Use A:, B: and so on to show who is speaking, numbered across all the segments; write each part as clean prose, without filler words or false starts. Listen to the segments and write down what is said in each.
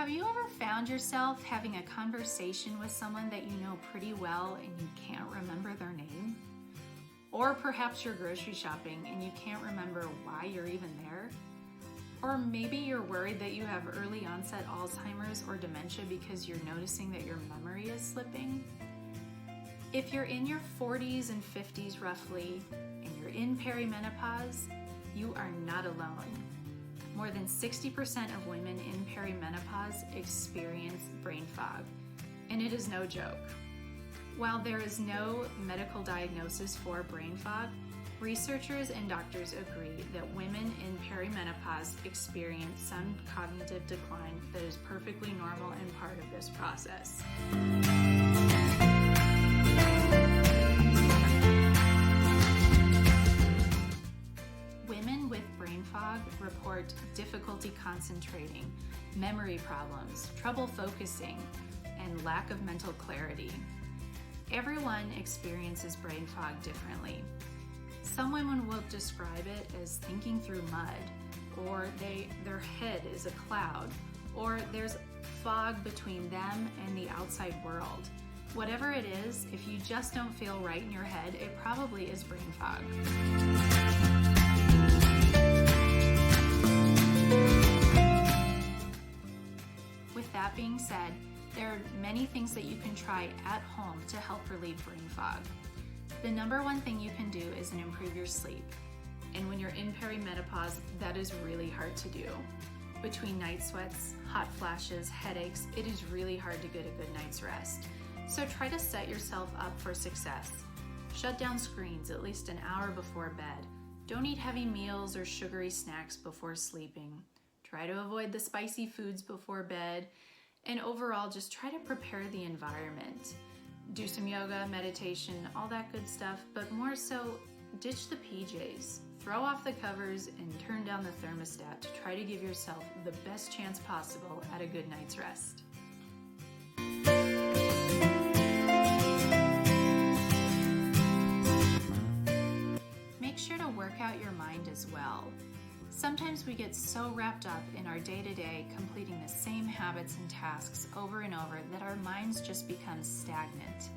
A: Have you ever found yourself having a conversation with someone that you know pretty well and you can't remember their name? Or perhaps you're grocery shopping and you can't remember why you're even there? Or maybe you're worried that you have early onset Alzheimer's or dementia because you're noticing that your memory is slipping? If you're in your 40s and 50s roughly, and you're in perimenopause, you are not alone. More than 60% of women in perimenopause experience brain fog, and it is no joke. While there is no medical diagnosis for brain fog, researchers and doctors agree that women in perimenopause experience some cognitive decline that is perfectly normal and part of this process. Women with brain fog report difficulty concentrating, memory problems, trouble focusing, and lack of mental clarity. Everyone experiences brain fog differently. Some women will describe it as thinking through mud, or their head is a cloud, or there's fog between them and the outside world. Whatever it is, if you just don't feel right in your head, it probably is brain fog. With that being said, there are many things that you can try at home to help relieve brain fog. The number one thing you can do is improve your sleep. And when you're in perimenopause, that is really hard to do. Between night sweats, hot flashes, headaches, it is really hard to get a good night's rest. So try to set yourself up for success. Shut down screens at least an hour before bed. Don't eat heavy meals or sugary snacks before sleeping. Try to avoid the spicy foods before bed. And overall, just try to prepare the environment. Do some yoga, meditation, all that good stuff, but more so, ditch the PJs. Throw off the covers and turn down the thermostat to try to give yourself the best chance possible at a good night's rest. Make sure to work out your mind as well. Sometimes we get so wrapped up in our day-to-day completing the same habits and tasks over and over that our minds just become stagnant.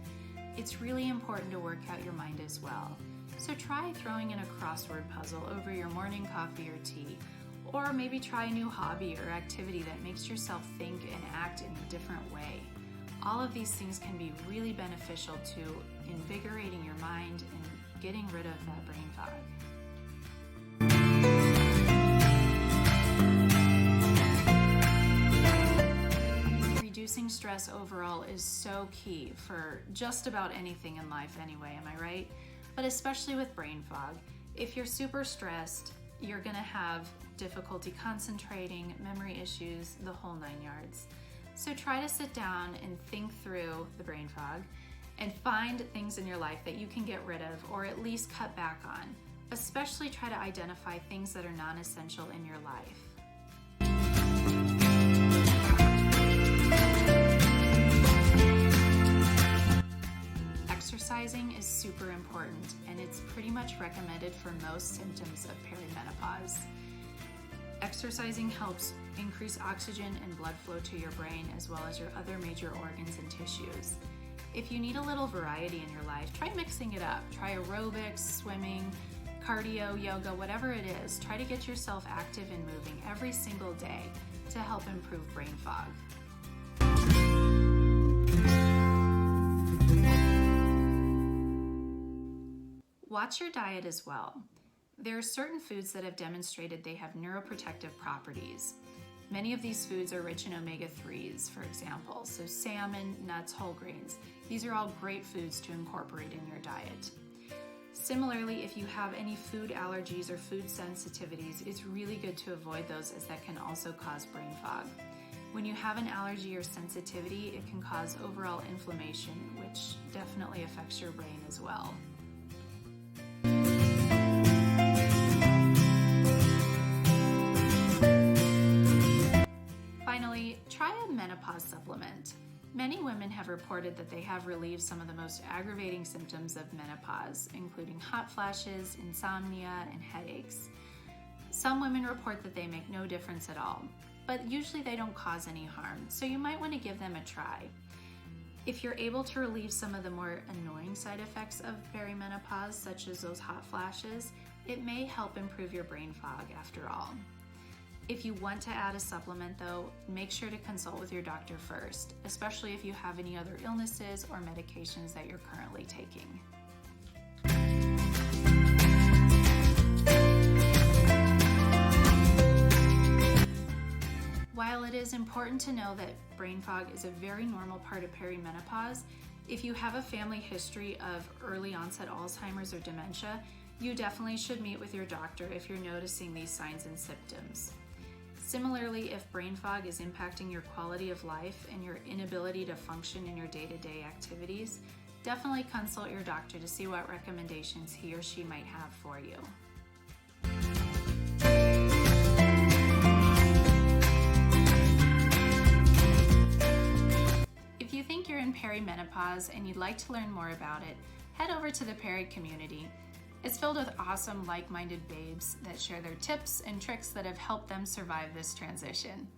A: It's really important to work out your mind as well. So try throwing in a crossword puzzle over your morning coffee or tea, or maybe try a new hobby or activity that makes yourself think and act in a different way. All of these things can be really beneficial to invigorating your mind and getting rid of that brain fog. Reducing stress overall is so key for just about anything in life anyway, am I right? But especially with brain fog. If you're super stressed, you're gonna have difficulty concentrating, memory issues, the whole 9 yards. So try to sit down and think through the brain fog and find things in your life that you can get rid of or at least cut back on. Especially try to identify things that are non-essential in your life. Exercising is super important, and it's pretty much recommended for most symptoms of perimenopause. Exercising helps increase oxygen and blood flow to your brain as well as your other major organs and tissues. If you need a little variety in your life, try mixing it up. Try aerobics, swimming, cardio, yoga, whatever it is. Try to get yourself active and moving every single day to help improve brain fog. Watch your diet as well. There are certain foods that have demonstrated they have neuroprotective properties. Many of these foods are rich in omega-3s, for example, so salmon, nuts, whole grains. These are all great foods to incorporate in your diet. Similarly, if you have any food allergies or food sensitivities, it's really good to avoid those as that can also cause brain fog. When you have an allergy or sensitivity, it can cause overall inflammation, which definitely affects your brain as well. Finally, try a menopause supplement. Many women have reported that they have relieved some of the most aggravating symptoms of menopause, including hot flashes, insomnia, and headaches. Some women report that they make no difference at all. but usually they don't cause any harm, so you might want to give them a try. If you're able to relieve some of the more annoying side effects of perimenopause, such as those hot flashes, it may help improve your brain fog after all. If you want to add a supplement though, make sure to consult with your doctor first, especially if you have any other illnesses or medications that you're currently taking. While it is important to know that brain fog is a very normal part of perimenopause, if you have a family history of early onset Alzheimer's or dementia, you definitely should meet with your doctor if you're noticing these signs and symptoms. Similarly, if brain fog is impacting your quality of life and your inability to function in your day-to-day activities, definitely consult your doctor to see what recommendations he or she might have for you. If you think you're in perimenopause and you'd like to learn more about it, head over to the Peri community. It's filled with awesome, like-minded babes that share their tips and tricks that have helped them survive this transition.